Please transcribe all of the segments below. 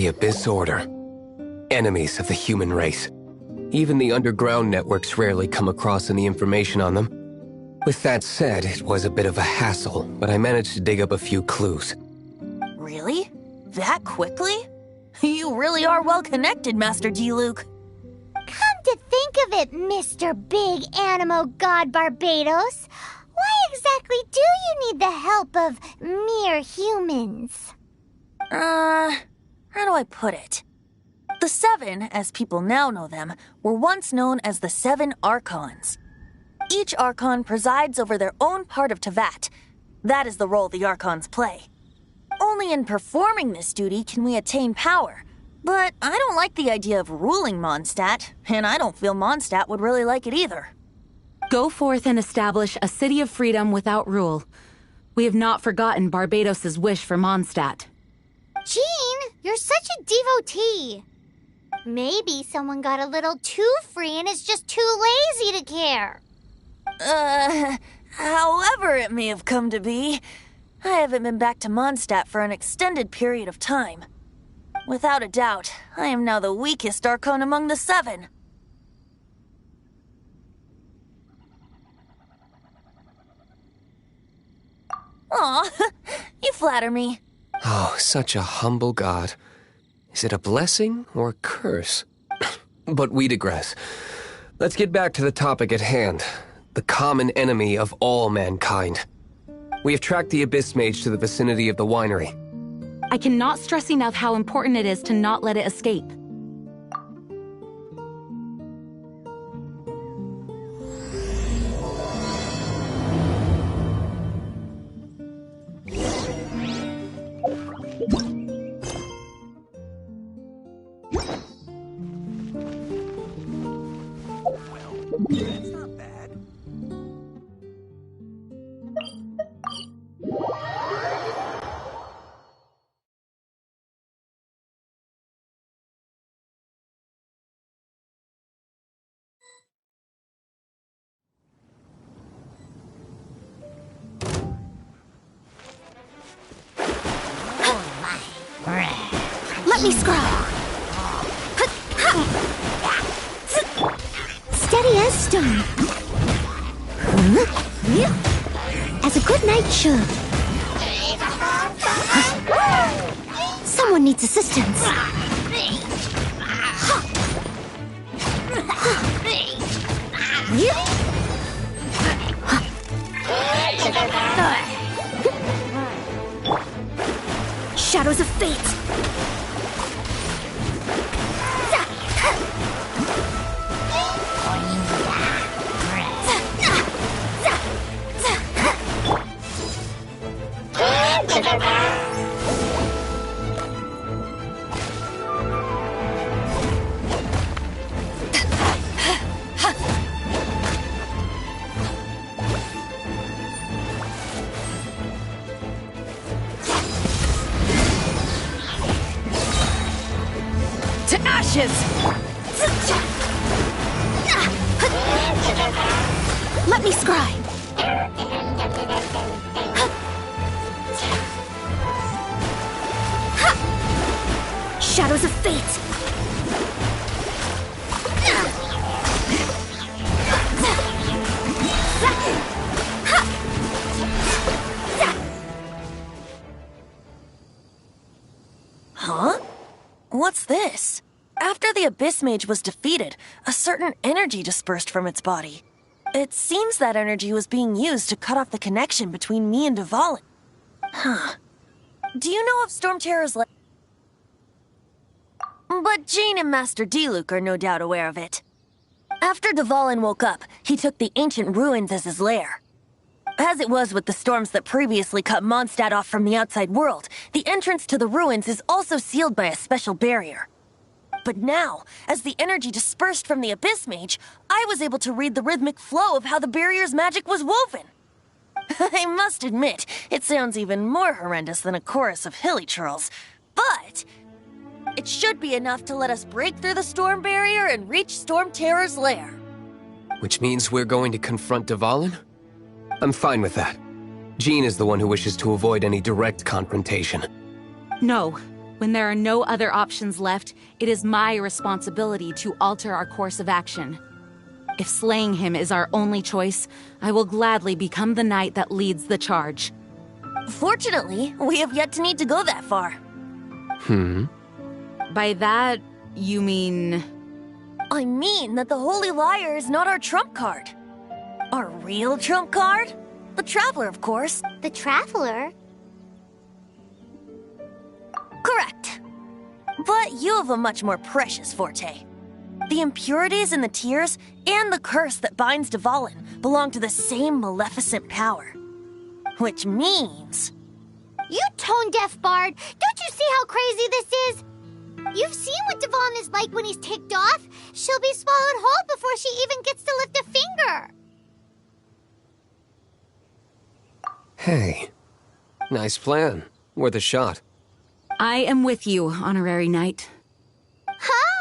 The Abyss Order. Enemies of the human race. Even the underground networks rarely come across any information on them. With that said, it was a bit of a hassle, but I managed to dig up a few clues. Really? That quickly? You really are well connected, Master D-Luke. Come to think of it, Mr. Big Animo God Barbados, why exactly do you need the help of mere humans? How do I put it? The Seven, as people now know them, were once known as the Seven Archons. Each Archon presides over their own part of Teyvat. That is the role the Archons play. Only in performing this duty can we attain power. But I don't like the idea of ruling Mondstadt, and I don't feel Mondstadt would really like it either. Go forth and establish a city of freedom without rule. We have not forgotten Barbados's wish for Mondstadt. Jean, you're such a devotee. Maybe someone got a little too free and is just too lazy to care. However it may have come to be, I haven't been back to Mondstadt for an extended period of time. Without a doubt, I am now the weakest Archon among the Seven. Aw, you flatter me. Oh, such a humble god. Is it a blessing or a curse? But we digress. Let's get back to the topic at hand. The common enemy of all mankind. We have tracked the Abyss Mage to the vicinity of the winery. I cannot stress enough how important it is to not let it escape. It's not bad. Let me scry. Steady as stone. As a good knight should. Someone needs assistance. Shadows of fate. To ashes! Let me scry. Shadows of fate. Huh? What's this? After the Abyss Mage was defeated, a certain energy dispersed from its body. It seems that energy was being used to cut off the connection between me and Dvalin. Huh. Do you know of Stormterror's But Jean and Master D-Luke are no doubt aware of it. After Dvalin woke up, he took the ancient ruins as his lair. As it was with the storms that previously cut Mondstadt off from the outside world, the entrance to the ruins is also sealed by a special barrier. But now, as the energy dispersed from the Abyss Mage, I was able to read the rhythmic flow of how the barrier's magic was woven. I must admit, it sounds even more horrendous than a chorus of hilly churls, but it should be enough to let us break through the storm barrier and reach Stormterror's lair. Which means we're going to confront Dvalin? I'm fine with that. Jean is the one who wishes to avoid any direct confrontation. No, When there are no other options left, it is my responsibility to alter our course of action. If slaying him is our only choice, I will gladly become the knight that leads the charge. Fortunately, we have yet to need to go that far. By that, you mean... I mean that the Holy Liar is not our trump card. Our real trump card? The Traveler, of course. The Traveler? Correct. But you have a much more precious forte. The impurities in the tears and the curse that binds Dvalin belong to the same maleficent power. Which means... You tone-deaf bard! Don't you see how crazy this is? You've seen what Dvalin is like when he's ticked off. She'll be swallowed whole before she even gets to lift a finger. Hey, nice plan. Worth a shot. I am with you, Honorary Knight.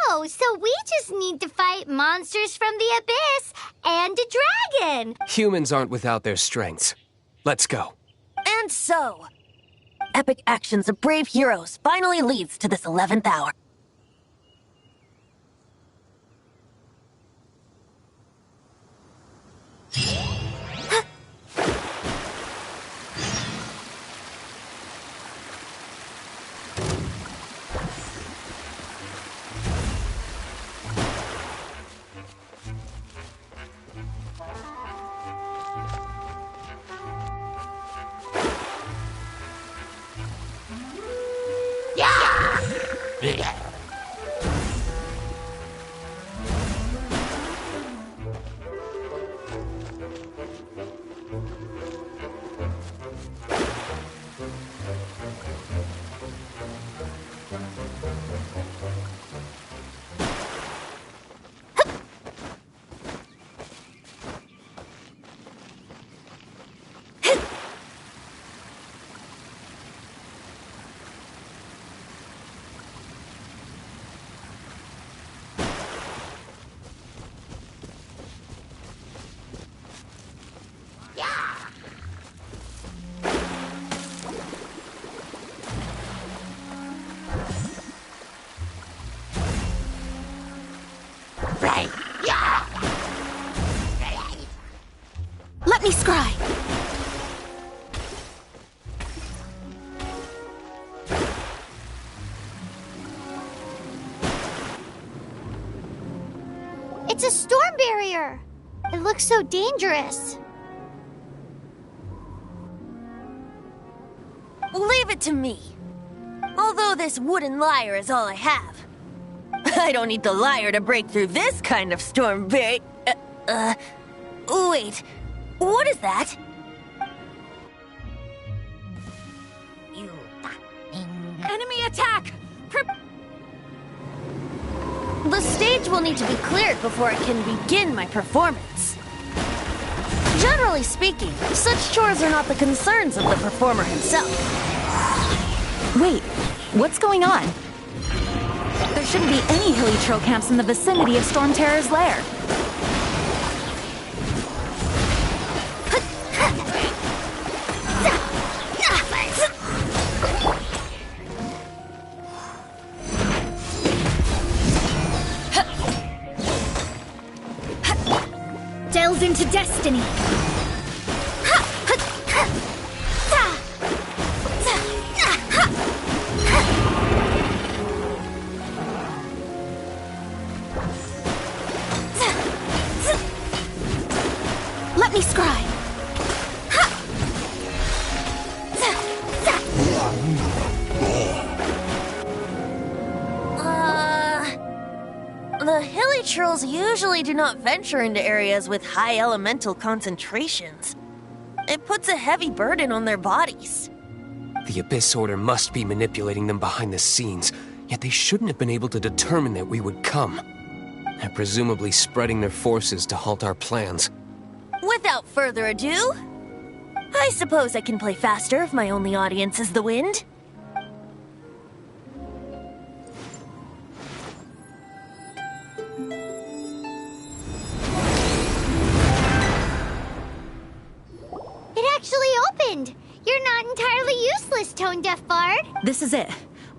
Oh, so we just need to fight monsters from the abyss and a dragon. Humans aren't without their strengths. Let's go. And so, epic actions of brave heroes finally leads to this 11th hour. Let me scry! It's a storm barrier. It looks so dangerous. Leave it to me. Although this wooden lyre is all I have. I don't need the lyre to break through this kind of storm barrier. Wait. What is that? Enemy attack! The stage will need to be cleared before I can begin my performance. Generally speaking, such chores are not the concerns of the performer himself. Wait, what's going on? There shouldn't be any hilly troll camps in the vicinity of Stormterror's lair. Delve into destiny. Let me scry. The hilly trolls usually do not venture into areas with high elemental concentrations. It puts a heavy burden on their bodies. The Abyss Order must be manipulating them behind the scenes, yet they shouldn't have been able to determine that we would come. They're presumably spreading their forces to halt our plans. Without further ado, I suppose I can play faster if my only audience is the wind. It actually opened. You're not entirely useless, Tone Deaf Bard. This is it.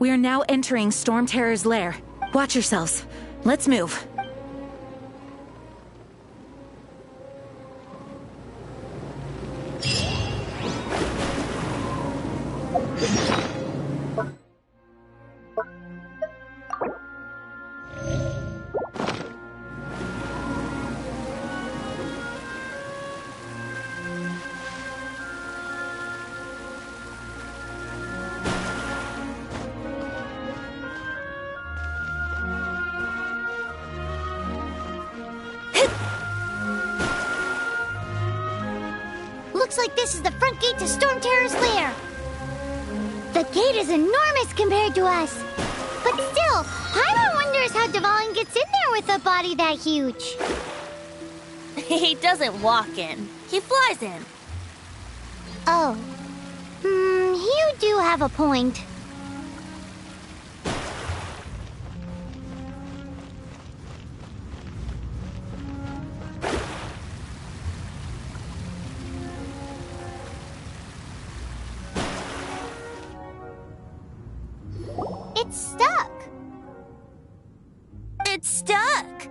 We are now entering Stormterror's lair. Watch yourselves. Let's move. Looks like this is the front gate to Stormterror's lair. The gate is enormous compared to us. But still, Paimon wonders how Dvalin gets in there with a body that huge. He doesn't walk in. He flies in. Oh. You do have a point. It's stuck. It's stuck.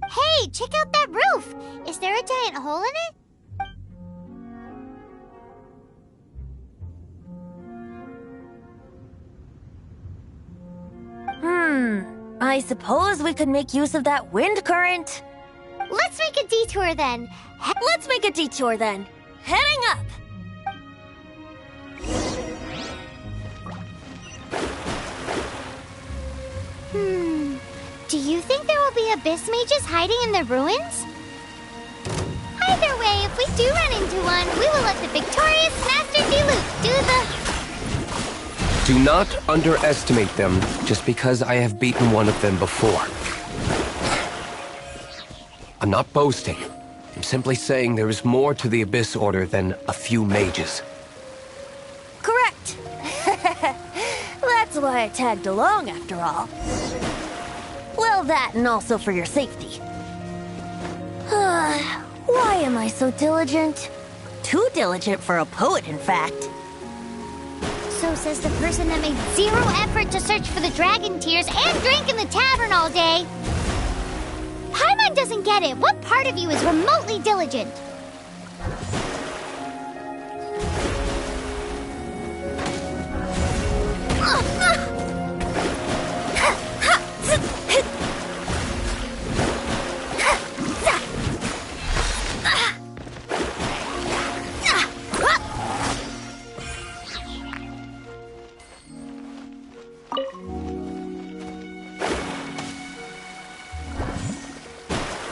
Hey, check out that roof. Is there a giant hole in it? I suppose we could make use of that wind current. Let's make a detour then. Let's make a detour then. Heading up. Do you think there will be abyss mages hiding in the ruins? Either way, if we do run into one, we will let the victorious Master Diluc do the... Do not underestimate them just because I have beaten one of them before. I'm not boasting. I'm simply saying there is more to the Abyss Order than a few mages. Correct. That's why I tagged along after all. Well, that and also for your safety. Why am I so diligent? Too diligent for a poet, in fact. So says the person that made zero effort to search for the dragon tears and drank in the tavern all day. Paimon doesn't get it. What part of you is remotely diligent?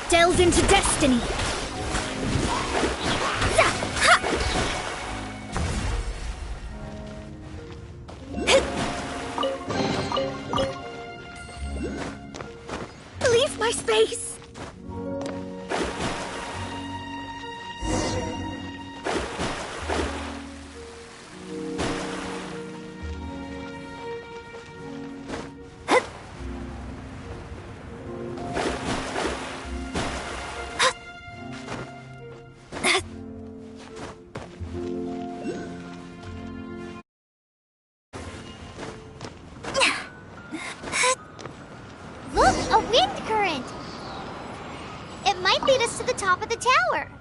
Delve into destiny. Leave my space. Look, a wind current. It might lead us to the top of the tower.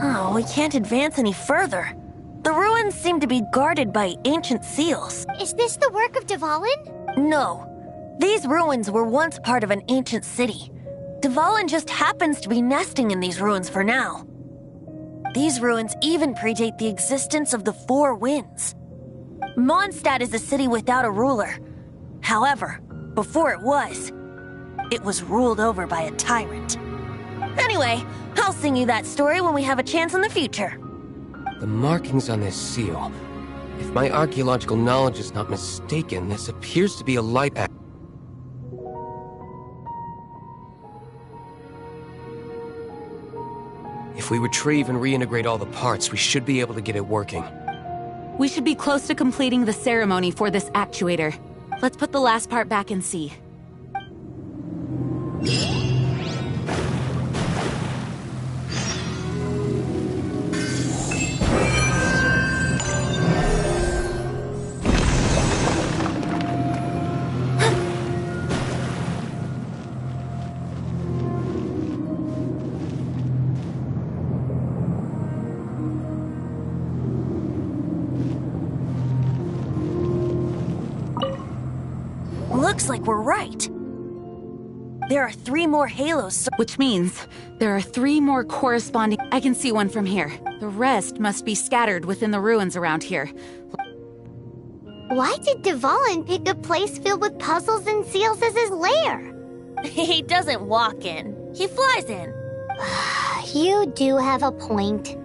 Oh, we can't advance any further. The ruins seem to be guarded by ancient seals. Is this the work of Dvalin? No. These ruins were once part of an ancient city. Dvalin just happens to be nesting in these ruins for now. These ruins even predate the existence of the Four Winds. Mondstadt is a city without a ruler. However, before it was ruled over by a tyrant. Anyway, I'll sing you that story when we have a chance in the future. The markings on this seal. If my archaeological knowledge is not mistaken, this appears to be a light act. If we retrieve and reintegrate all the parts, we should be able to get it working. We should be close to completing the ceremony for this actuator. Let's put the last part back and see. Looks like we're right. There are 3 more halos. Which means there are 3 more corresponding... I can see one from here. The rest must be scattered within the ruins around here. Why did Dvalin pick a place filled with puzzles and seals as his lair? He doesn't walk in. He flies in. You do have a point.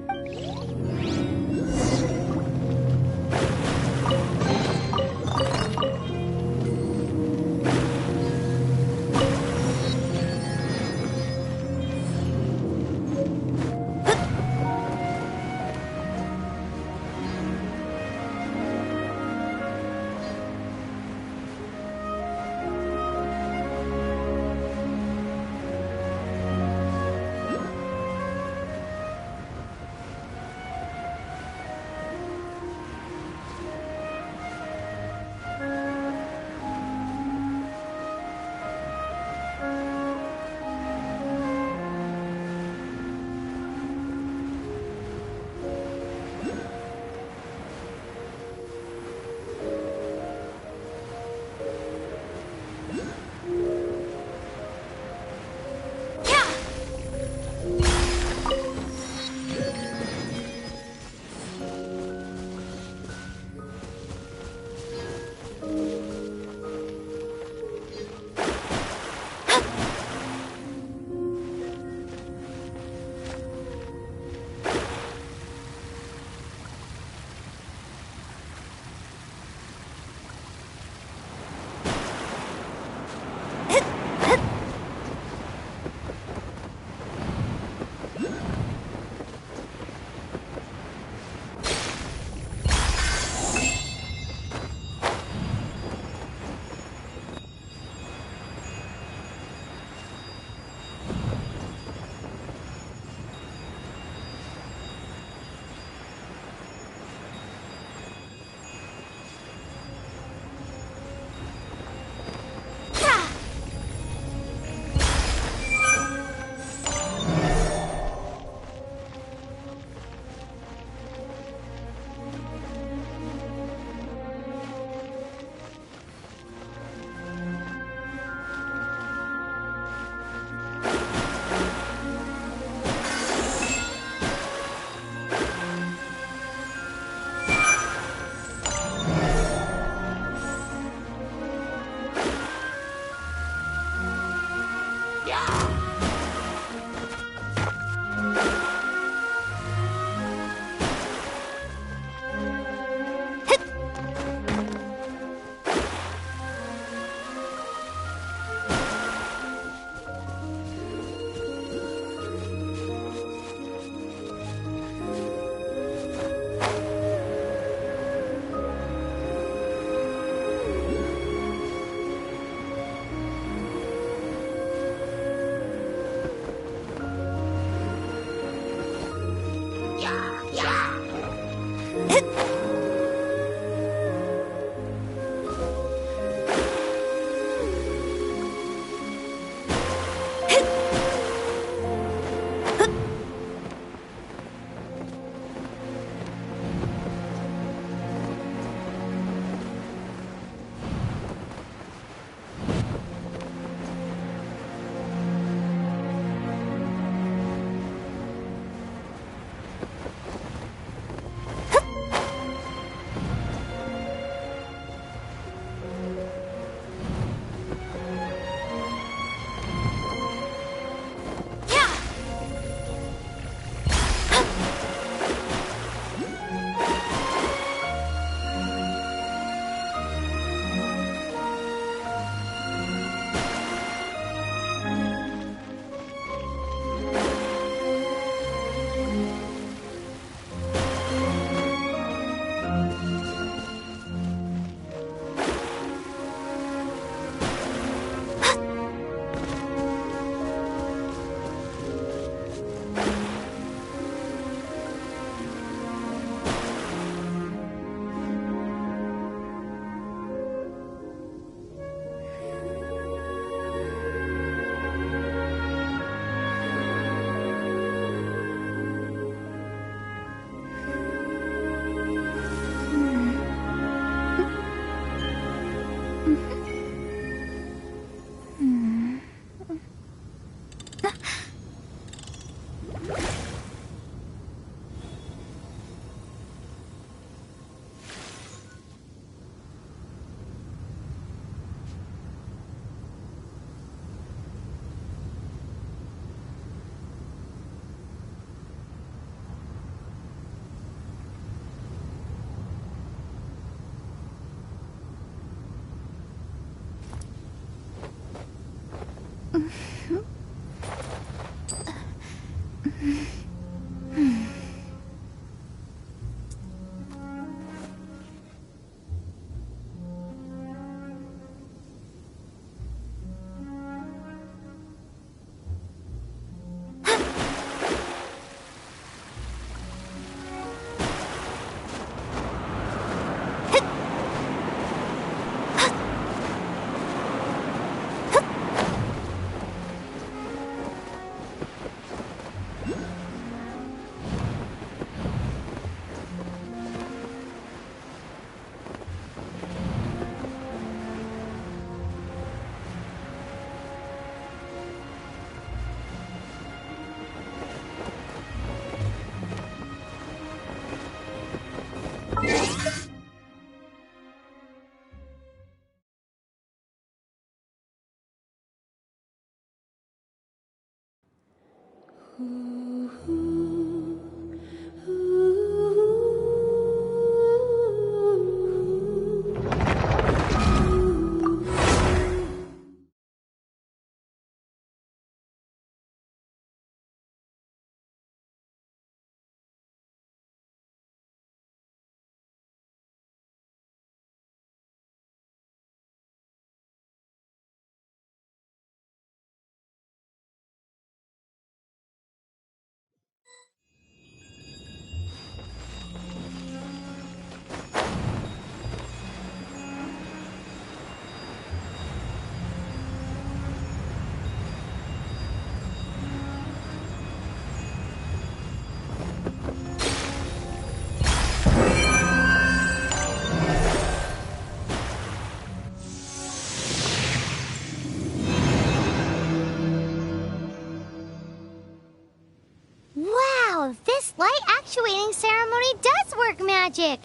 Wow, this light actuating ceremony does work magic.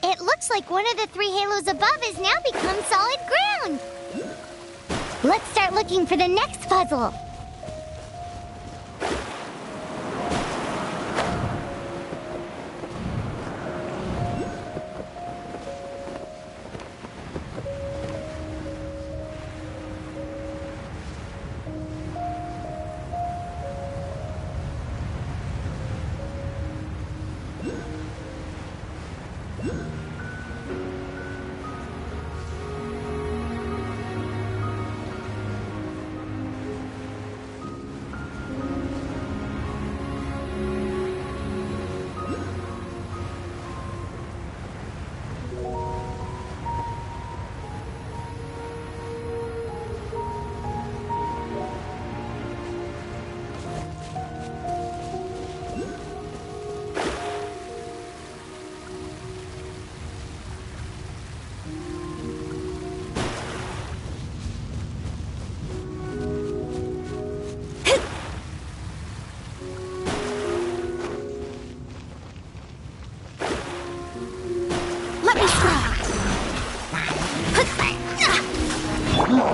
It looks like one of the 3 halos above has now become solid ground. Let's start looking for the next puzzle.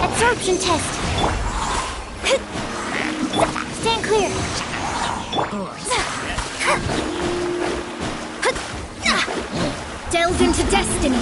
Absorption test. Stand clear. Delve into destiny.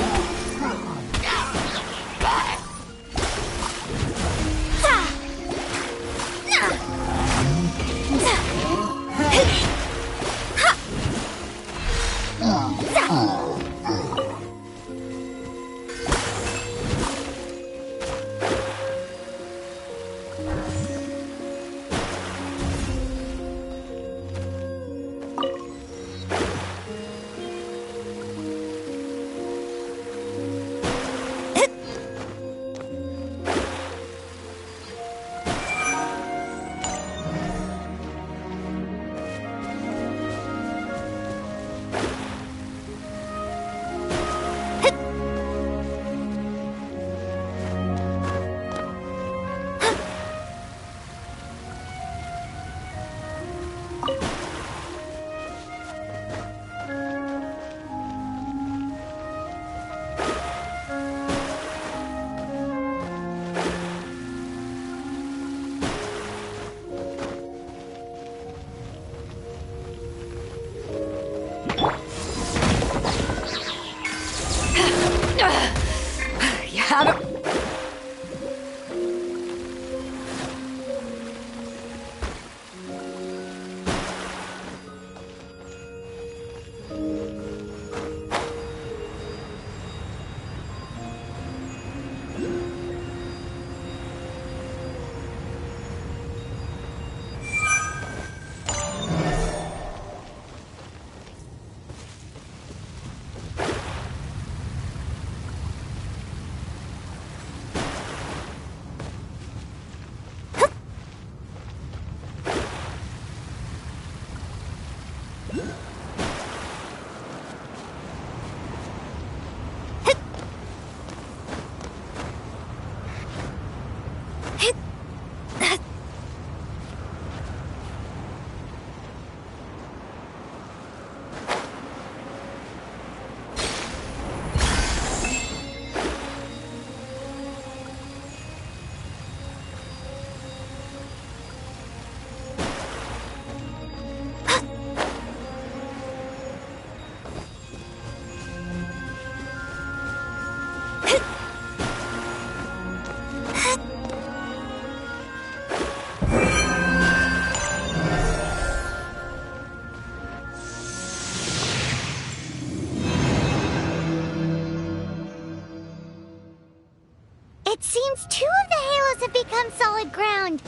seems 2 of the halos have become solid ground.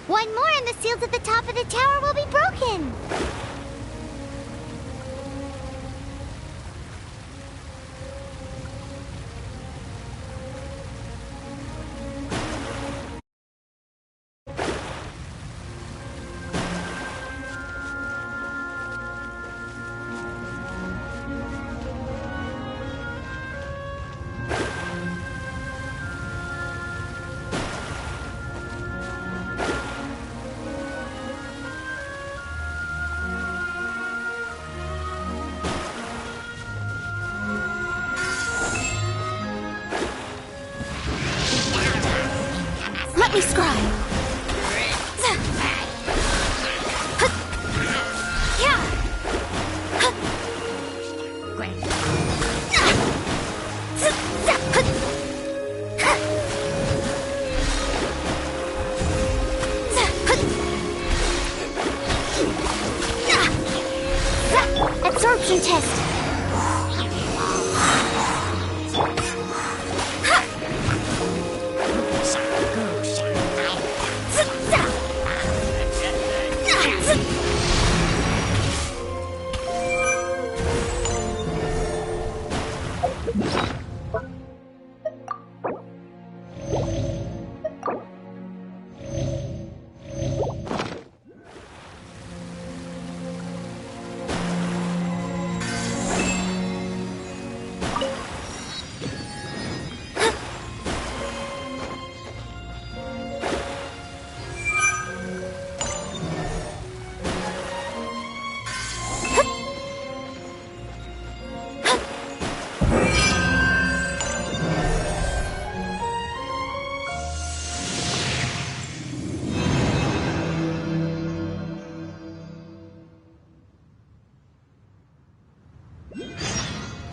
1 more and the seals at the top of the tower will be broken. Let me scry. Absorption test.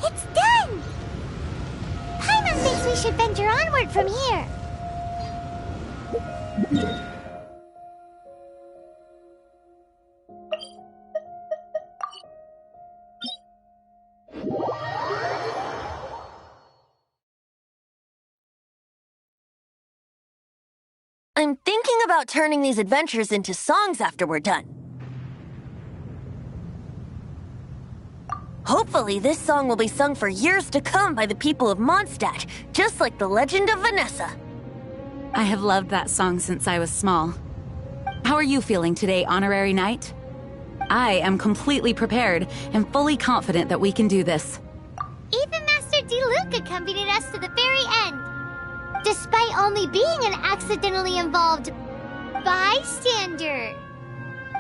It's done! Paimon thinks we should venture onward from here. I'm thinking about turning these adventures into songs after we're done. Hopefully, this song will be sung for years to come by the people of Mondstadt, just like the legend of Vanessa. I have loved that song since I was small. How are you feeling today, Honorary Knight? I am completely prepared and fully confident that we can do this. Even Master Diluc accompanied us to the very end, despite only being an accidentally involved bystander.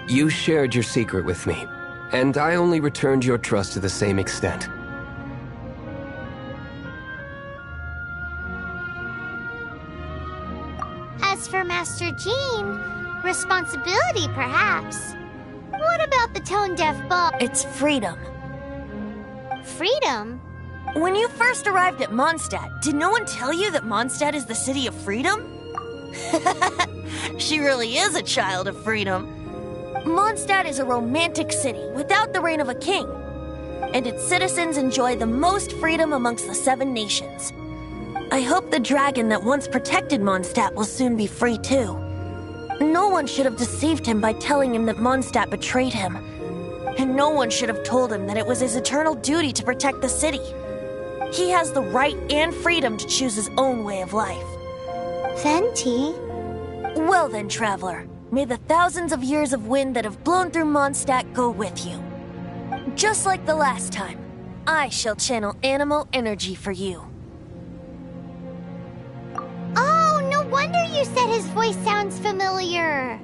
You shared your secret with me, and I only returned your trust to the same extent. As for Master Jean, responsibility perhaps. What about the tone-deaf ball? It's freedom. Freedom? When you first arrived at Mondstadt, did no one tell you that Mondstadt is the city of freedom? She really is a child of freedom. Mondstadt is a romantic city without the reign of a king, and its citizens enjoy the most freedom amongst the 7 nations. I hope the dragon that once protected Mondstadt will soon be free too. No one should have deceived him by telling him that Mondstadt betrayed him, and no one should have told him that it was his eternal duty to protect the city. He has the right and freedom to choose his own way of life. Venti? Well then, traveler, may the thousands of years of wind that have blown through Mondstadt go with you. Just like the last time, I shall channel animal energy for you. Oh, no wonder you said his voice sounds familiar.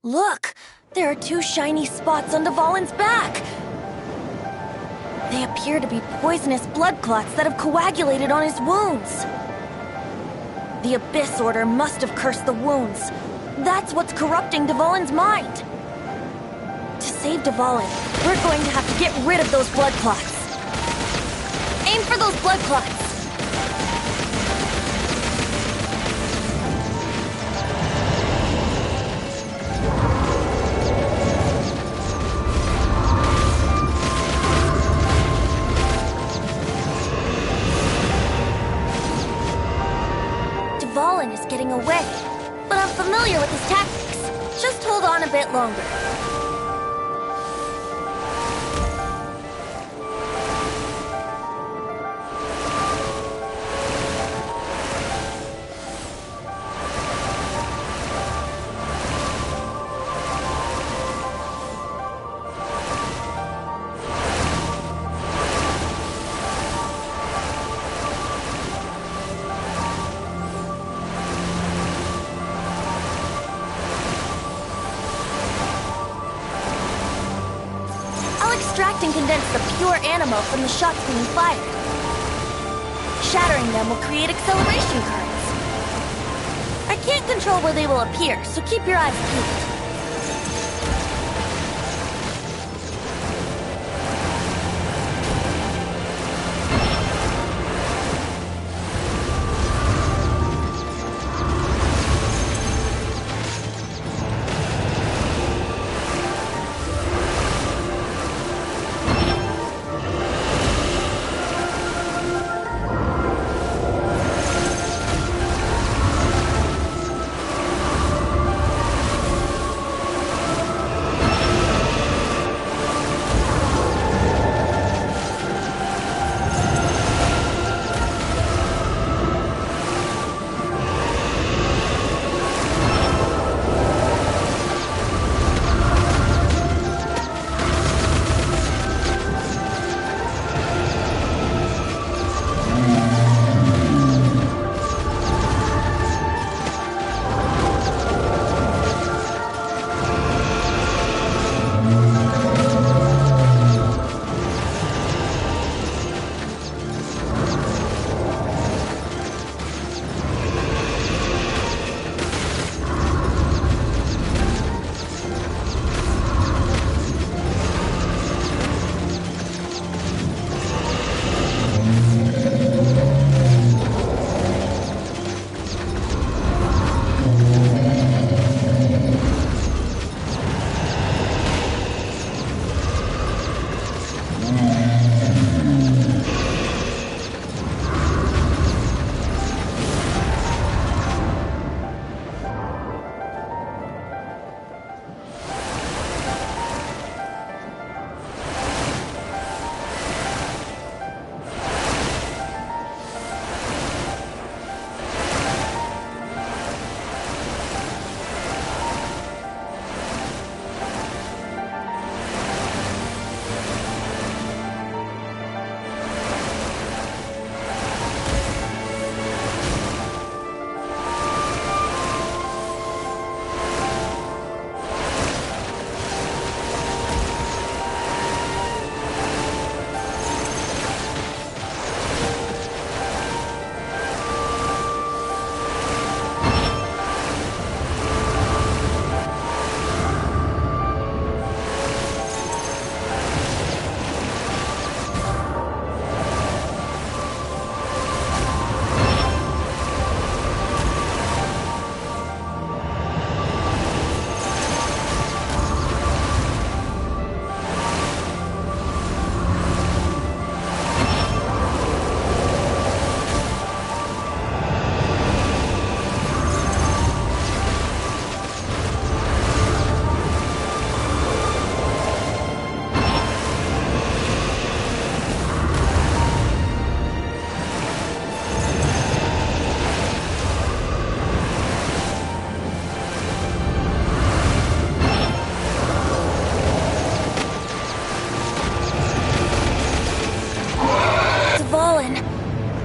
Look! There are 2 shiny spots on Dvalin's back! They appear to be poisonous blood clots that have coagulated on his wounds. The Abyss Order must have cursed the wounds. That's what's corrupting Dvalin's mind. To save Dvalin, we're going to have to get rid of those blood clots. Aim for those blood clots! Dvalin is getting away, but I'm familiar with his tactics. Just hold on a bit longer. Extract and condense the pure animal from the shots being fired. Shattering them will create acceleration currents. I can't control where they will appear, so keep your eyes peeled.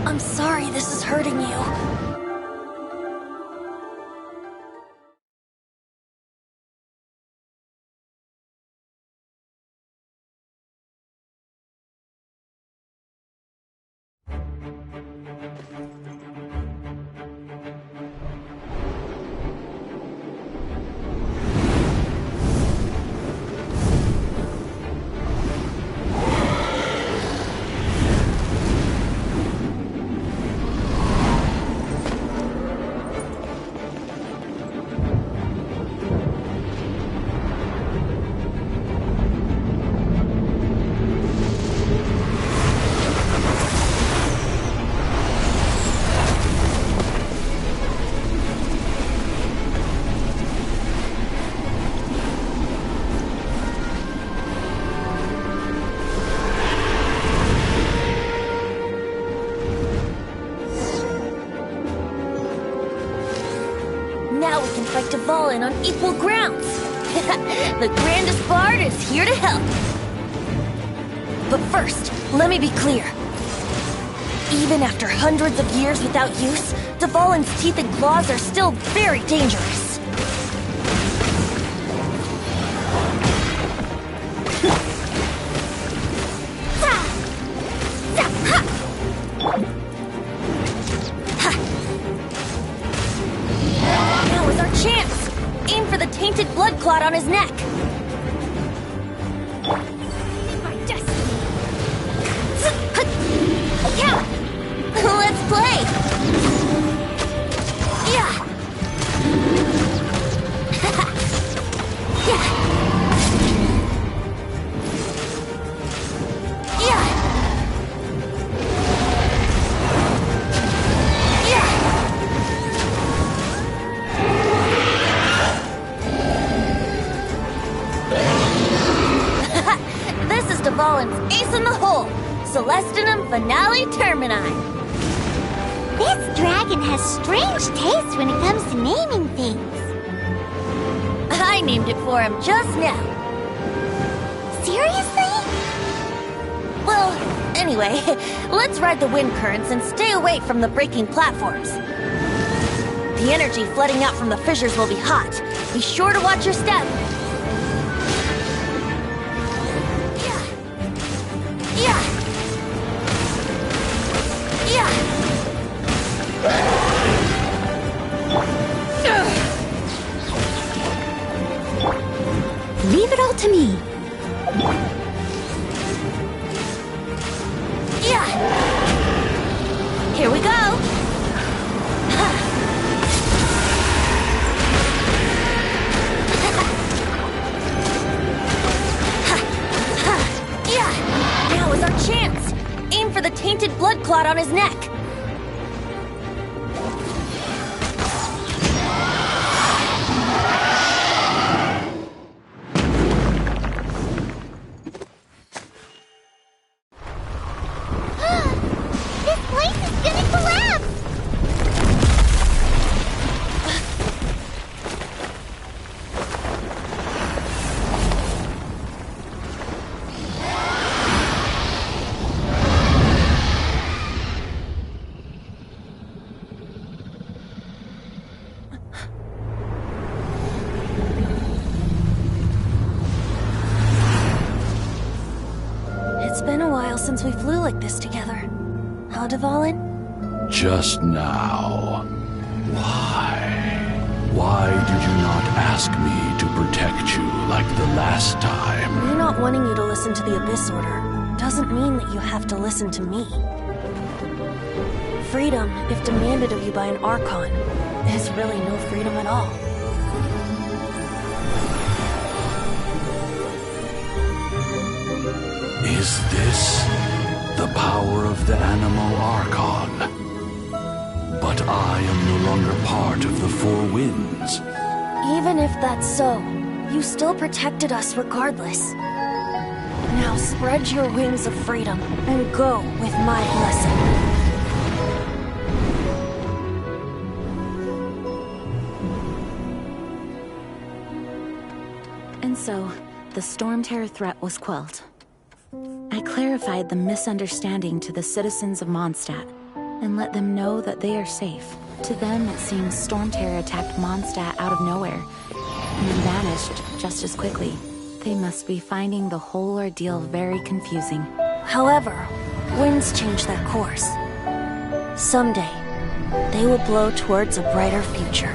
I'm sorry this is hurting you. we can fight Dvalin on equal grounds. The grandest bard is here to help. But first, let me be clear. Even after hundreds of years without use, Dvalin's teeth and claws are still very dangerous. Now is our chance! Aim for the tainted blood clot on his neck. My destiny. Yeah! Let's play! Yeah! Yeah! Yeah! Yeah! This is Dvalin's ace in the hole! Celestinum Finale Termini! This dragon has strange taste when it comes to naming things. I named it for him just now. Seriously? Well, anyway, let's ride the wind currents and stay away from the breaking platforms. The energy flooding out from the fissures will be hot. Be sure to watch your step. Yeah. Yeah. Yeah. Leave it all to me. Yeah. Here we go. Yeah. Now is our chance. Aim for the tainted blood clot on his neck. This place is gonna collapse! It's been a while since we flew like this together. Huh, Dvalin? Just now. Why? Why did you not ask me to protect you like the last time? Me not wanting you to listen to the Abyss Order doesn't mean that you have to listen to me. Freedom, if demanded of you by an Archon, is really no freedom at all. Is this the power of the Animal Archon? But I am no longer part of the Four Winds. Even if that's so, you still protected us regardless. Now spread your wings of freedom and go with my blessing. And so, the Stormterror threat was quelled. I clarified the misunderstanding to the citizens of Mondstadt, and let them know that they are safe. To them, it seems Stormterror attacked Mondstadt out of nowhere, and then vanished just as quickly. They must be finding the whole ordeal very confusing. However, winds change their course. Someday, they will blow towards a brighter future.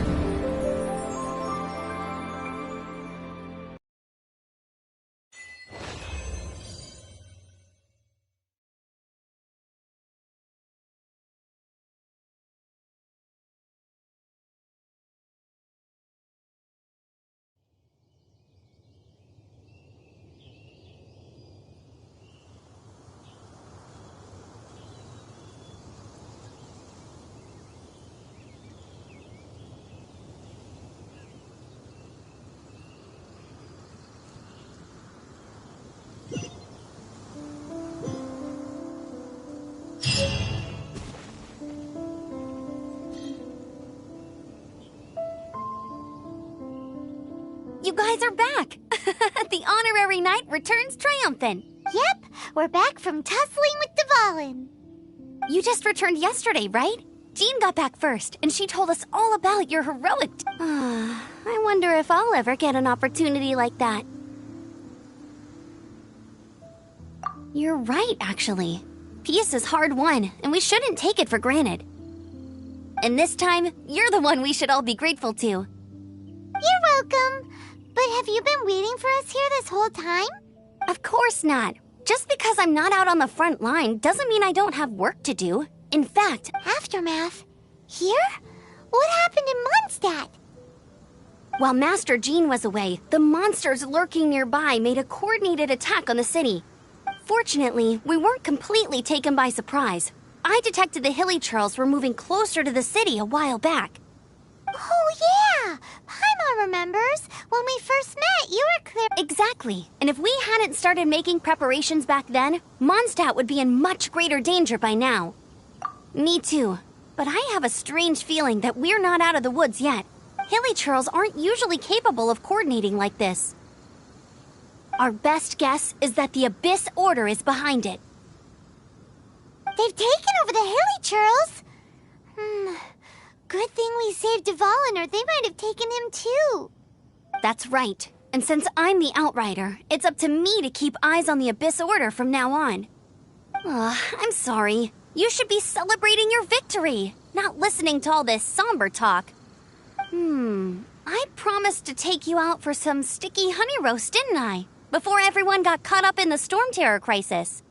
guys are back! The honorary knight returns triumphant. Yep, we're back from tussling with Dvalin. You just returned yesterday, right? Jean got back first, and she told us all about your heroic... I wonder if I'll ever get an opportunity like that. You're right, actually. Peace is hard won, and we shouldn't take it for granted. And this time, you're the one we should all be grateful to. You're welcome. But have you been waiting for us here this whole time? Of course not. Just because I'm not out on the front line doesn't mean I don't have work to do. In fact, Aftermath? Here? What happened in Mondstadt? while Master Jean was away, the monsters lurking nearby made a coordinated attack on the city. Fortunately, we weren't completely taken by surprise. I detected the Hilly Churls were moving closer to the city a while back. Oh, yeah! Paimon remembers. When we first met, you were clear... Exactly. And if we hadn't started making preparations back then, Mondstadt would be in much greater danger by now. Me too. But I have a strange feeling that we're not out of the woods yet. Hilly Churls aren't usually capable of coordinating like this. Our best guess is that the Abyss Order is behind it. They've taken over the Hilly Churls? Good thing we saved Dvalin, or they might have taken him too. That's right. And since I'm the Outrider, it's up to me to keep eyes on the Abyss Order from now on. I'm sorry. You should be celebrating your victory, not listening to all this somber talk. I promised to take you out for some sticky honey roast, didn't I? Before everyone got caught up in the Stormterror crisis.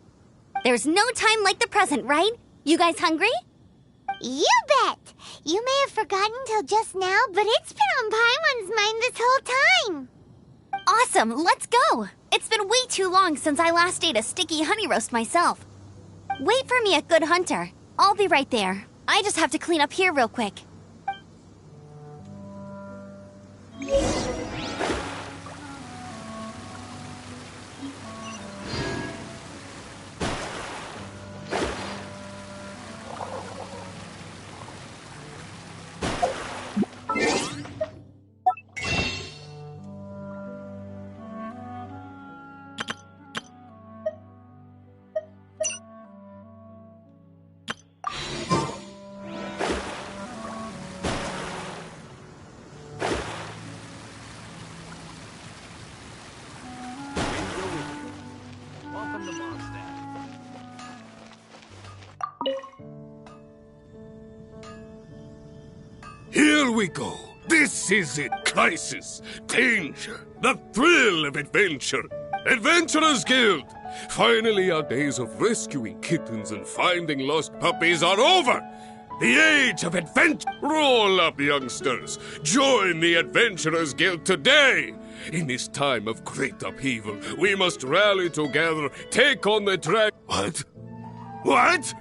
There's no time like the present, right? You guys hungry? You bet! You may have forgotten till just now, but it's been on Paimon's mind this whole time. Awesome, let's go! It's been way too long since I last ate a sticky honey roast myself. Wait for me at Good Hunter. I'll be right there. I just have to clean up here real quick. Here we go. This is it. Crisis, danger, the thrill of adventure. Adventurers Guild. Finally, our days of rescuing kittens and finding lost puppies are over. The age of adventure. Roll up, youngsters. Join the Adventurers Guild today. In this time of great upheaval, we must rally together, take on the What? What?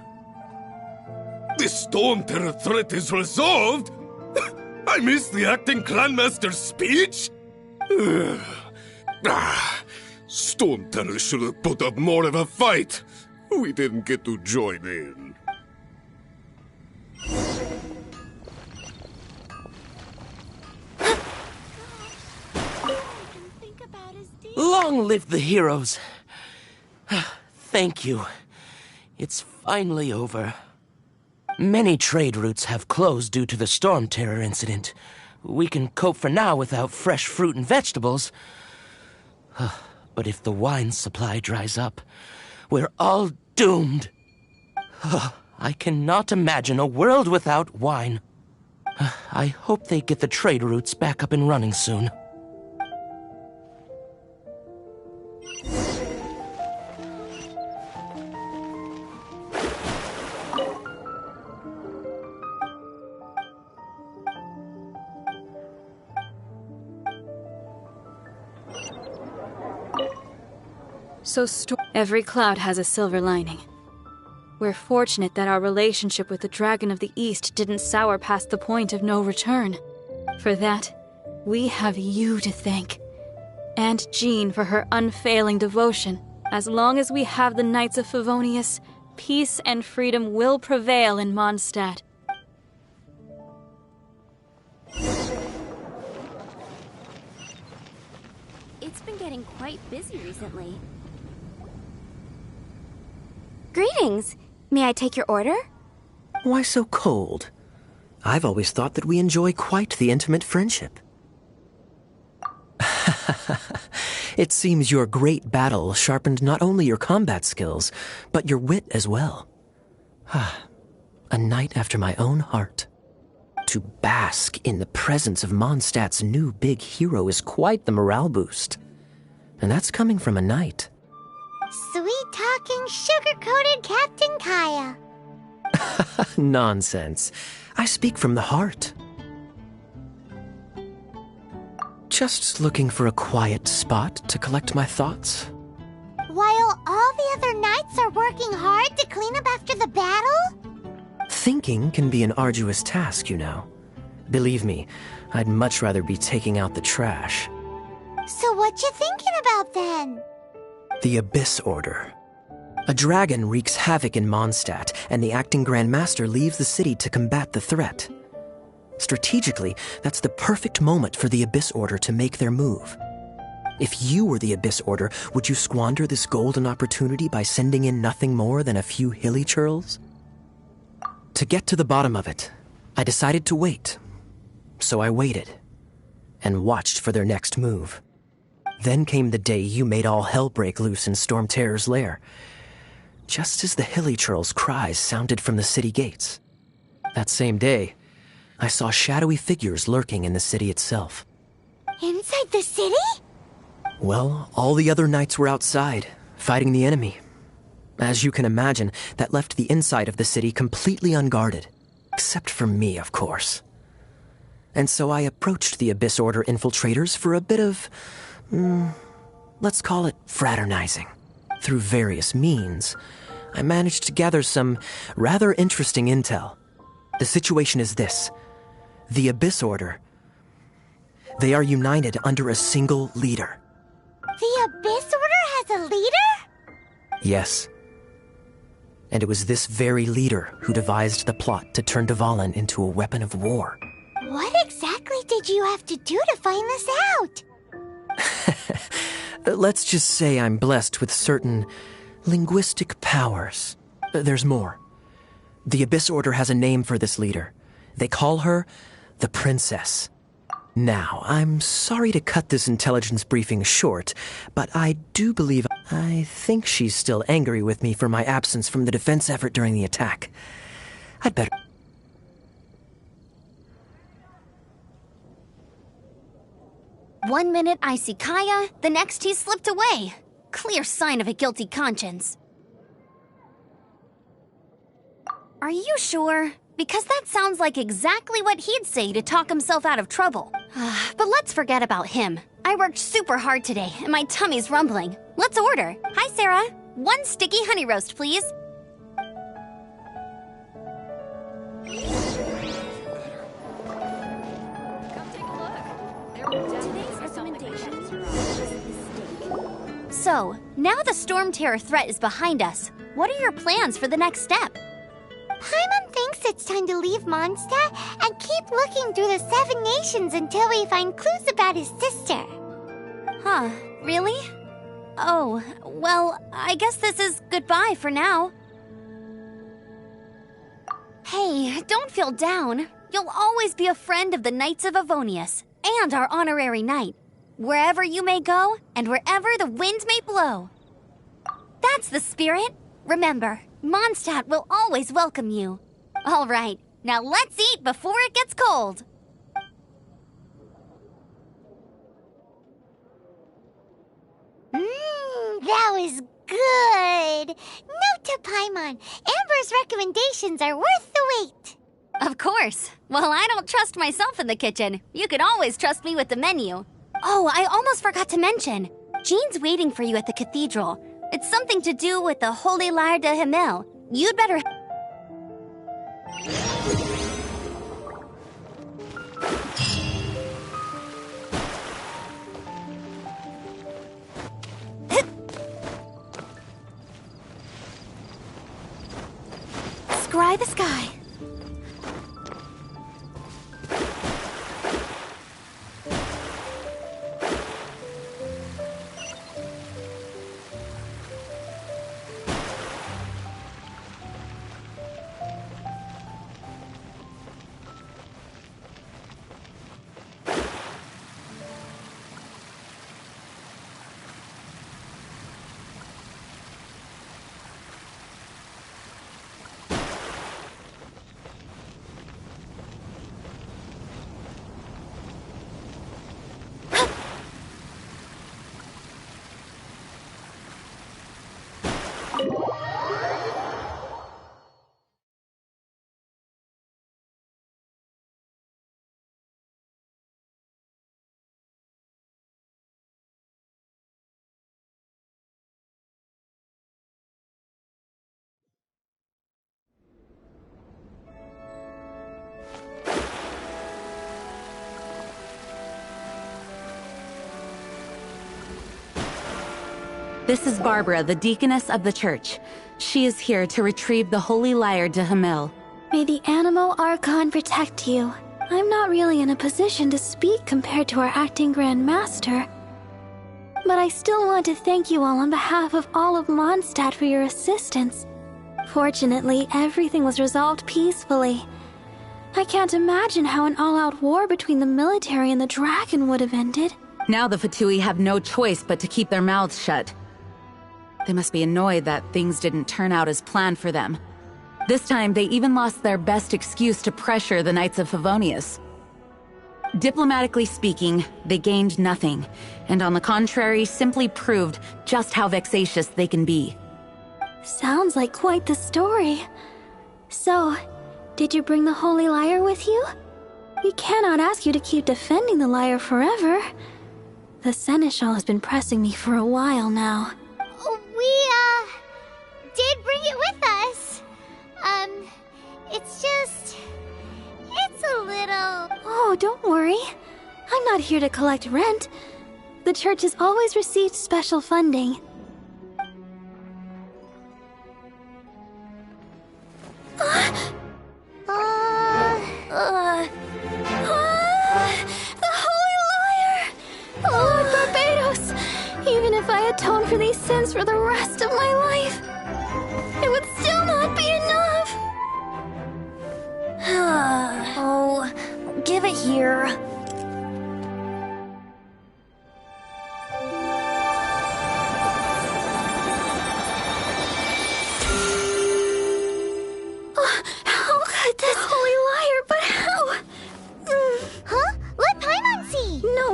The Stormterror threat is resolved? I missed the acting clanmaster's speech? Stormterror should have put up more of a fight. We didn't get to join in. Long live the heroes. Thank you. It's finally over. Many trade routes have closed due to the Stormterror incident. We can cope for now without fresh fruit and vegetables. But if the wine supply dries up, we're all doomed. I cannot imagine a world without wine. I hope they get the trade routes back up and running soon. Every cloud has a silver lining. We're fortunate that our relationship with the Dragon of the East didn't sour past the point of no return. For that, we have you to thank. And Jean for her unfailing devotion. As long as we have the Knights of Favonius, peace and freedom will prevail in Mondstadt. It's been getting quite busy recently. Greetings. May I take your order? Why so cold? I've always thought that we enjoy quite the intimate friendship. It seems your great battle sharpened not only your combat skills, but your wit as well. A knight after my own heart. To bask in the presence of Mondstadt's new big hero is quite the morale boost. And that's coming from a knight. Sweet-talking, sugar-coated Captain Kaya. Nonsense. I speak from the heart. Just looking for a quiet spot to collect my thoughts. While all the other knights are working hard to clean up after the battle? Thinking can be an arduous task, you know. Believe me, I'd much rather be taking out the trash. So what you thinking about then? The Abyss Order. A dragon wreaks havoc in Mondstadt, and the acting Grand Master leaves the city to combat the threat. Strategically, that's the perfect moment for the Abyss Order to make their move. If you were the Abyss Order, would you squander this golden opportunity by sending in nothing more than a few hilly churls? To get to the bottom of it, I decided to wait. So I waited, and watched for their next move. Then came the day you made all hell break loose in Stormterror's lair, just as the hilly churls' cries sounded from the city gates. That same day, I saw shadowy figures lurking in the city itself. Inside the city? Well, all the other knights were outside, fighting the enemy. As you can imagine, that left the inside of the city completely unguarded. Except for me, of course. And so I approached the Abyss Order infiltrators for a bit of, let's call it fraternizing. Through various means, I managed to gather some rather interesting intel. The situation is this. The Abyss Order. They are united under a single leader. The Abyss Order has a leader? Yes. And it was this very leader who devised the plot to turn Dvalin into a weapon of war. What exactly did you have to do to find this out? Let's just say I'm blessed with certain linguistic powers. There's more. The Abyss Order has a name for this leader. They call her the Princess. Now, I'm sorry to cut this intelligence briefing short, but I do believe I think she's still angry with me for my absence from the defense effort during the attack. I'd better... One minute I see Kaya, the next he slipped away. Clear sign of a guilty conscience. Are you sure? Because that sounds like exactly what he'd say to talk himself out of trouble. But let's forget about him. I worked super hard today, and my tummy's rumbling. Let's order. Hi, Sarah. 1 sticky honey roast, please. So, now the Stormterror threat is behind us. What are your plans for the next step? Paimon thinks it's time to leave Mondstadt and keep looking through the 7 nations until we find clues about his sister. Huh, really? Oh, well, I guess this is goodbye for now. Hey, don't feel down. You'll always be a friend of the Knights of Avonius, and our honorary knight. Wherever you may go, and wherever the wind may blow. That's the spirit. Remember, Mondstadt will always welcome you. All right, now let's eat before it gets cold. That was good. Note to Paimon, Amber's recommendations are worth the wait. Of course. Well, I don't trust myself in the kitchen. You can always trust me with the menu. Oh, I almost forgot to mention. Jean's waiting for you at the cathedral. It's something to do with the Holy Lyre de Himmel. You'd better... Scry the sky. This is Barbara, the deaconess of the church. She is here to retrieve the holy lyre de Hamel. May the Animo Archon protect you. I'm not really in a position to speak compared to our acting Grand Master. But I still want to thank you all on behalf of all of Mondstadt for your assistance. Fortunately, everything was resolved peacefully. I can't imagine how an all-out war between the military and the dragon would have ended. Now the Fatui have no choice but to keep their mouths shut. They must be annoyed that things didn't turn out as planned for them. This time, they even lost their best excuse to pressure the Knights of Favonius. Diplomatically speaking, they gained nothing, and on the contrary, simply proved just how vexatious they can be. Sounds like quite the story. So, did you bring the holy lyre with you? We cannot ask you to keep defending the lyre forever. The Seneschal has been pressing me for a while now. We, did bring it with us. It's a little... Oh, don't worry. I'm not here to collect rent. The church has always received special funding. The Holy Lyre! Lord Barbados! Even if I atone for these sins for the rest of my life, it would still not be enough! Oh, give it here. How could this holy lyre, but how? Huh? Let Paimon see! No.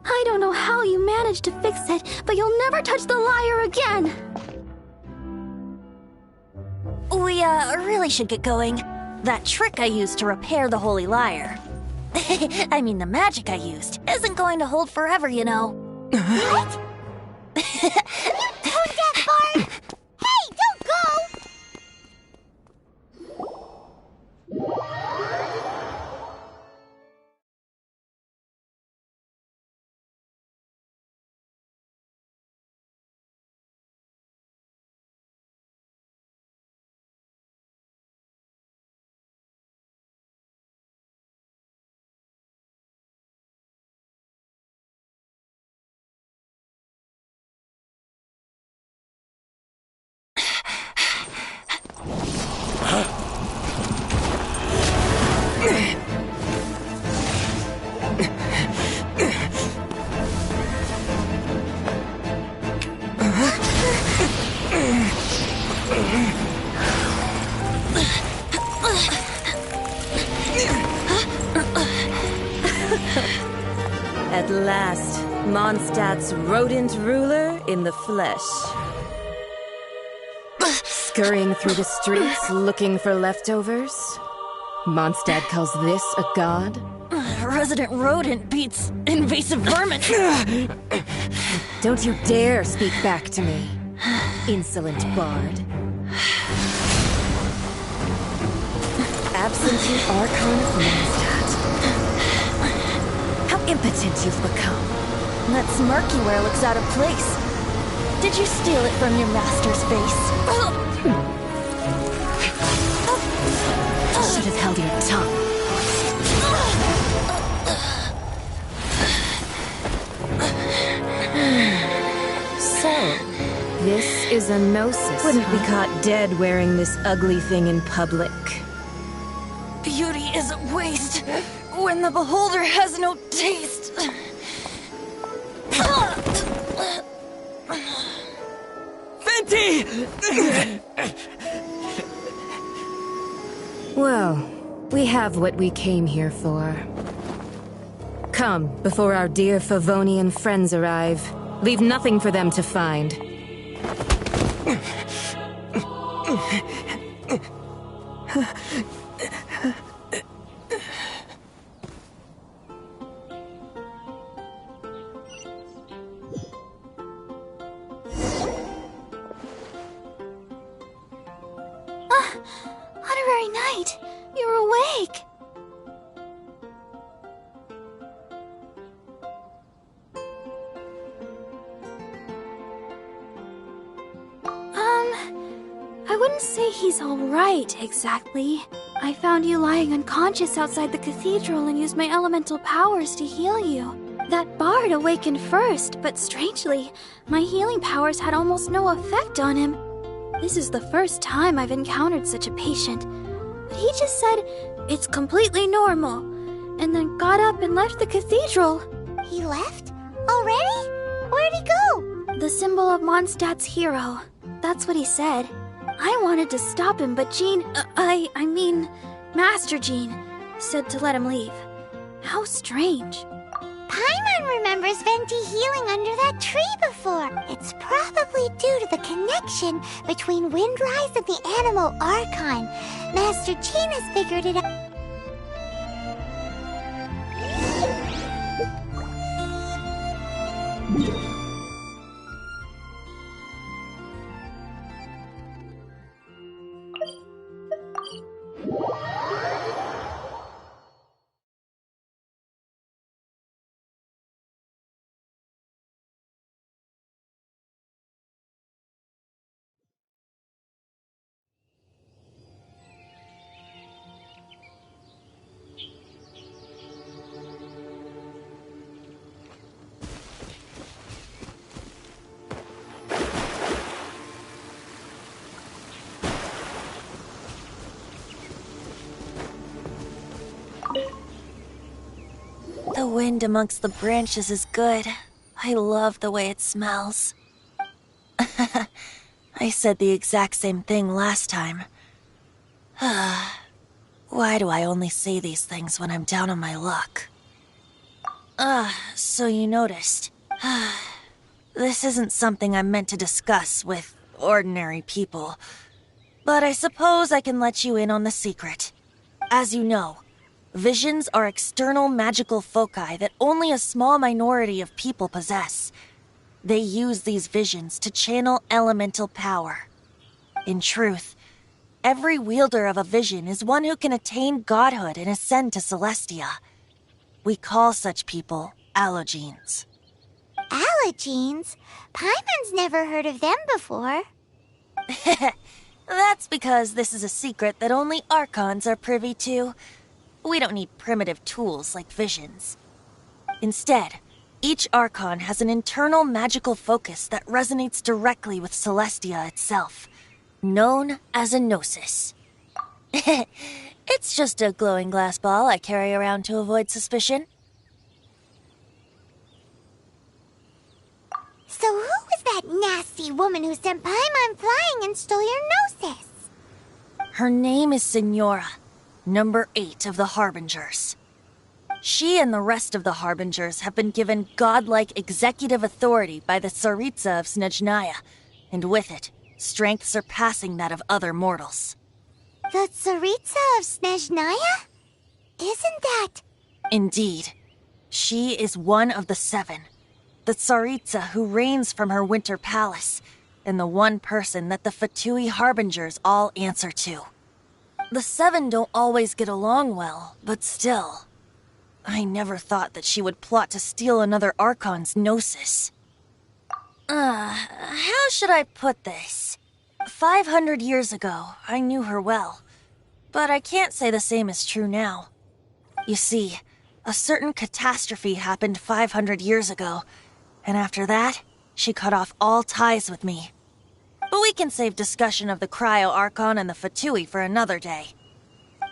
I don't know how you managed to fix it, but you'll never touch the lyre again! We, really should get going. That trick I used to repair the holy lyre. I mean, the magic I used isn't going to hold forever, you know. What? You tone-deaf bard! Hey, don't go! At last, Mondstadt's rodent ruler in the flesh. Scurrying through the streets looking for leftovers? Mondstadt calls this a god? Resident rodent beats invasive vermin. Don't you dare speak back to me, insolent bard. Absentee Archon of Mondstadt. How impotent you've become. That smirky wear looks out of place. Did you steal it from your master's face? Should have held your tongue. So, this is a gnosis. Wouldn't be caught dead wearing this ugly thing in public. Beauty is a waste when the beholder has no taste. Fenty! Well, we have what we came here for. Come, before our dear Favonian friends arrive. Leave nothing for them to find. Honorary Knight, you're awake! He's all right, exactly. I found you lying unconscious outside the cathedral and used my elemental powers to heal you. That bard awakened first, but strangely, my healing powers had almost no effect on him. This is the first time I've encountered such a patient. But he just said, it's completely normal, and then got up and left the cathedral. He left? Already? Where'd he go? The symbol of Mondstadt's hero. That's what he said. I wanted to stop him, but Jean, I mean, Master Jean, said to let him leave. How strange. Paimon remembers Venti healing under that tree before. It's probably due to the connection between Windrise and the Animal Archon. Master Jean has figured it out. The wind amongst the branches is good. I love the way it smells. I said the exact same thing last time. Why do I only say these things when I'm down on my luck? So you noticed. This isn't something I'm meant to discuss with ordinary people. But I suppose I can let you in on the secret. As you know, visions are external magical foci that only a small minority of people possess. They use these visions to channel elemental power. In truth, every wielder of a vision is one who can attain godhood and ascend to Celestia. We call such people allogenes. Allogenes? Paimon's never heard of them before. That's because this is a secret that only Archons are privy to. We don't need primitive tools like visions. Instead, each Archon has an internal magical focus that resonates directly with Celestia itself, known as a gnosis. It's just a glowing glass ball I carry around to avoid suspicion. So who was that nasty woman who sent Paimon flying and stole your gnosis? Her name is Signora, number 8 of the Harbingers. She and the rest of the Harbingers have been given godlike executive authority by the Tsaritsa of Snezhnaya, and with it, strength surpassing that of other mortals. The Tsaritsa of Snezhnaya? Isn't that... Indeed. She is one of the 7. The Tsaritsa who reigns from her winter palace, and the one person that the Fatui Harbingers all answer to. The 7 don't always get along well, but still. I never thought that she would plot to steal another Archon's gnosis. How should I put this? 500 years ago, I knew her well. But I can't say the same is true now. You see, a certain catastrophe happened 500 years ago, and after that, she cut off all ties with me. But we can save discussion of the Cryo Archon and the Fatui for another day.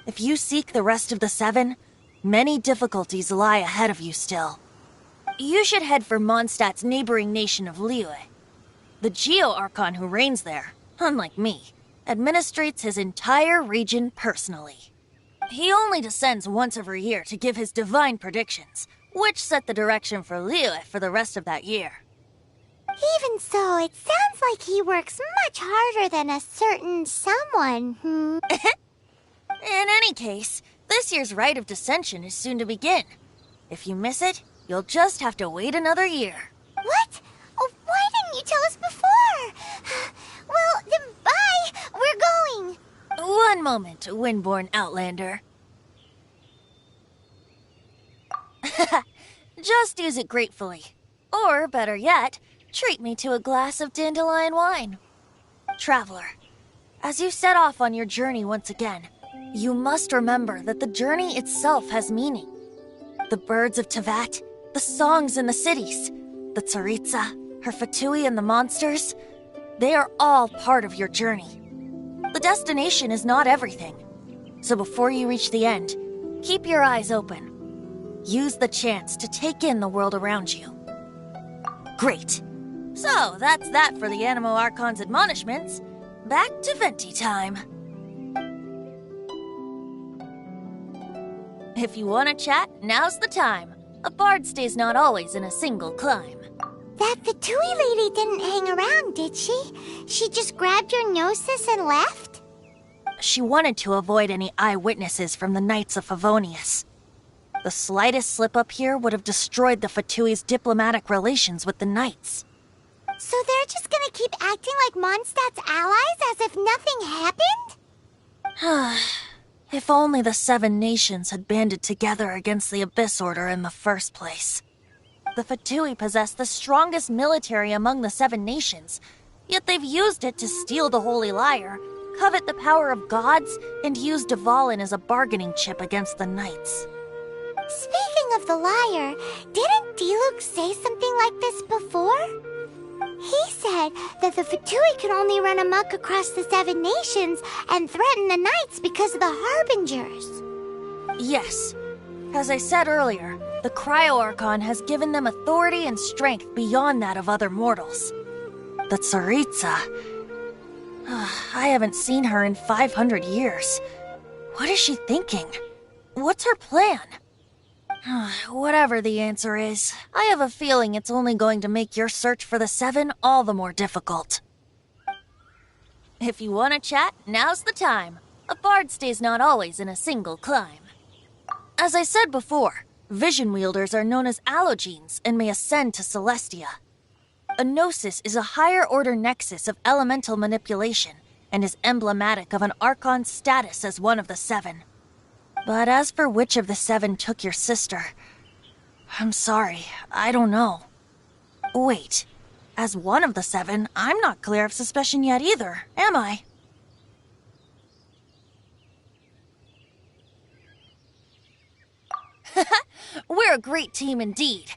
If you seek the rest of the 7, many difficulties lie ahead of you still. You should head for Mondstadt's neighboring nation of Liyue. The Geo Archon who reigns there, unlike me, administrates his entire region personally. He only descends once every year to give his divine predictions, which set the direction for Liyue for the rest of that year. Even so, it sounds like he works much harder than a certain someone, In any case, this year's Rite of Descension is soon to begin. If you miss it, you'll just have to wait another year. What? Oh, why didn't you tell us before? Well, then bye! We're going! One moment, Windborn Outlander. Just use it gratefully. Or, better yet, treat me to a glass of dandelion wine. Traveler, As you set off on your journey once again, you must remember that the journey itself has meaning. The birds of Tevat, the songs in the cities, the Tsaritsa, her Fatui and the monsters, they are all part of your journey. The destination is not everything. So before you reach the end, keep your eyes open. Use the chance to take in the world around you. Great. So that's that for the Animo Archon's admonishments. Back to Venti time. If you want to chat, now's the time. A bard stays not always in a single climb. That Fatui lady didn't hang around, did she? She just grabbed your gnosis and left? She wanted to avoid any eyewitnesses from the Knights of Favonius. The slightest slip-up here would have destroyed the Fatui's diplomatic relations with the Knights. So they're just gonna keep acting like Mondstadt's allies as if nothing happened? If only the 7 nations had banded together against the Abyss Order in the first place. The Fatui possess the strongest military among the 7 nations, yet they've used it to steal the Holy Lyre, covet the power of gods, and use Dvalin as a bargaining chip against the Knights. Speaking of the lyre, didn't Diluc say something like this before? He said that the Fatui could only run amok across the 7 nations and threaten the Knights because of the Harbingers. Yes. As I said earlier, the Cryo-Archon has given them authority and strength beyond that of other mortals. The Tsaritsa... I haven't seen her in 500 years. What is she thinking? What's her plan? Whatever the answer is, I have a feeling it's only going to make your search for the 7 all the more difficult. If you want to chat, now's the time. A bard stays not always in a single climb. As I said before, vision wielders are known as allogenes and may ascend to Celestia. A gnosis is a higher-order nexus of elemental manipulation and is emblematic of an Archon's status as one of the 7. But as for which of the 7 took your sister, I'm sorry, I don't know. Wait, as one of the 7, I'm not clear of suspicion yet either, am I? We're a great team indeed.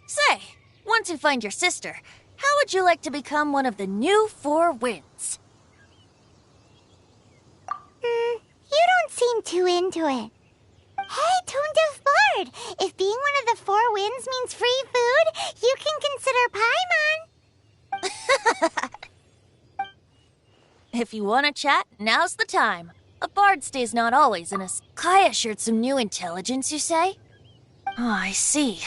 Say, once you find your sister, how would you like to become one of the new 4 winds? You don't seem too into it. Hey, Toon-Deaf Bard! If being one of the 4 winds means free food, you can consider Paimon. If you want to chat, now's the time. A bard stays not always in a... Kaya shared some new intelligence, you say? Oh, I see.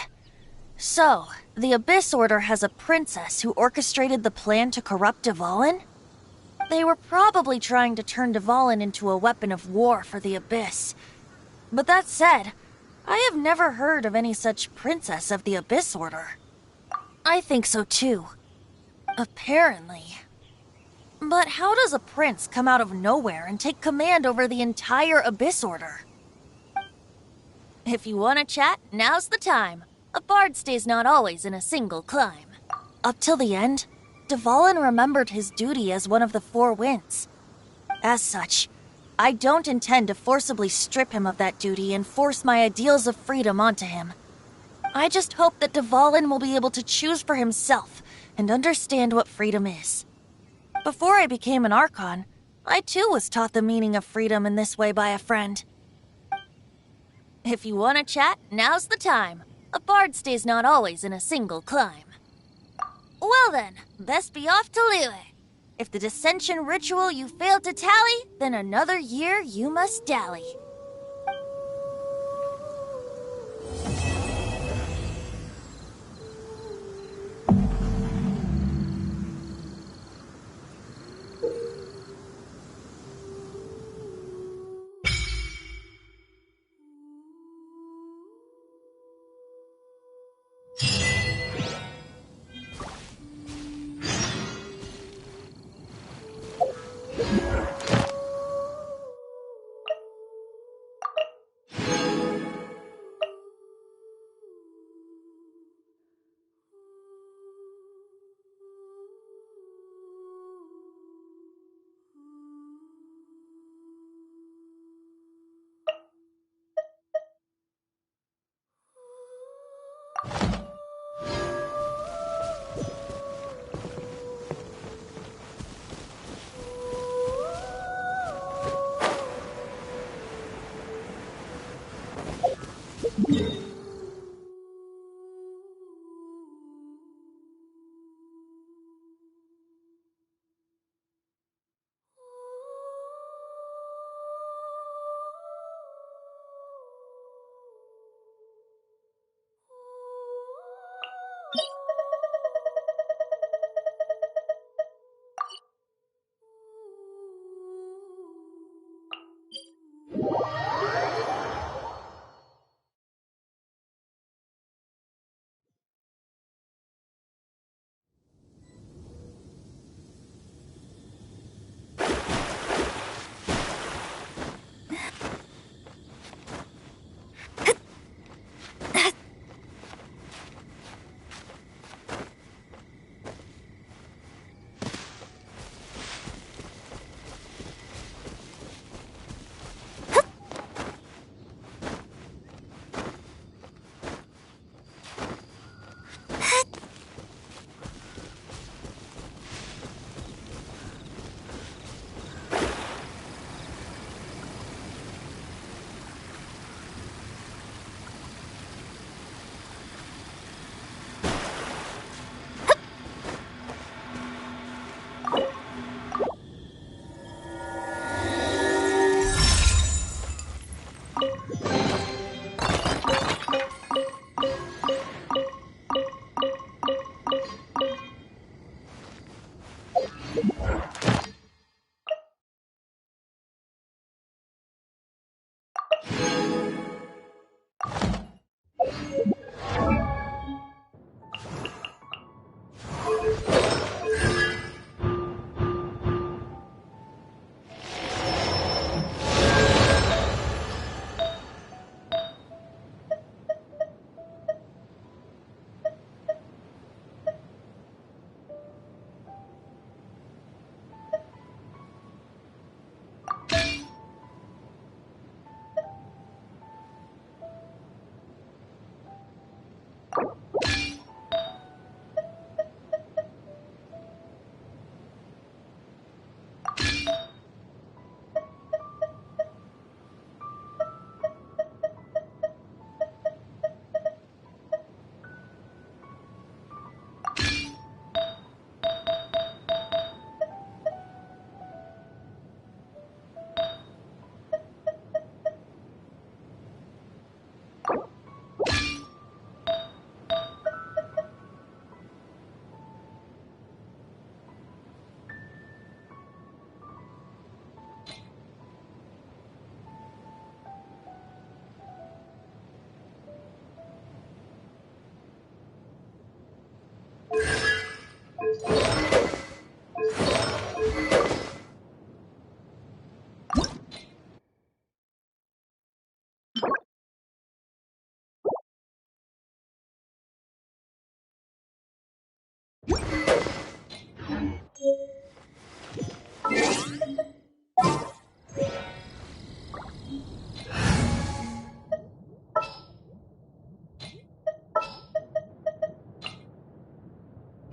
So, the Abyss Order has a princess who orchestrated the plan to corrupt Dvalin? They were probably trying to turn Dvalin into a weapon of war for the Abyss. But that said, I have never heard of any such princess of the Abyss Order. I think so too. Apparently. But how does a prince come out of nowhere and take command over the entire Abyss Order? If you want to chat, now's the time. A bard stays not always in a single climb. Up till the end, Dvalin remembered his duty as one of the 4 winds. As such, I don't intend to forcibly strip him of that duty and force my ideals of freedom onto him. I just hope that Dvalin will be able to choose for himself and understand what freedom is. Before I became an Archon, I too was taught the meaning of freedom in this way by a friend. If you want to chat, now's the time. A bard stays not always in a single climb. Well then, best be off to Liyue. If the dissension ritual you failed to tally, then another year you must dally.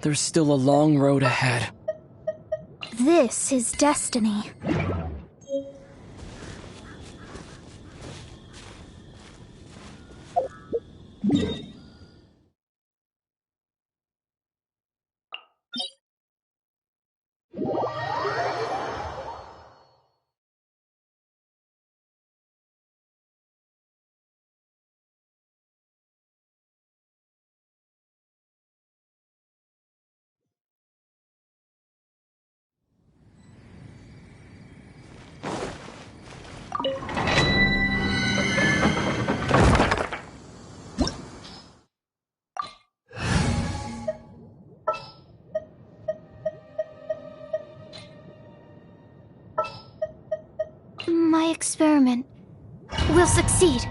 There's still a long road ahead. This is destiny. My experiment will succeed.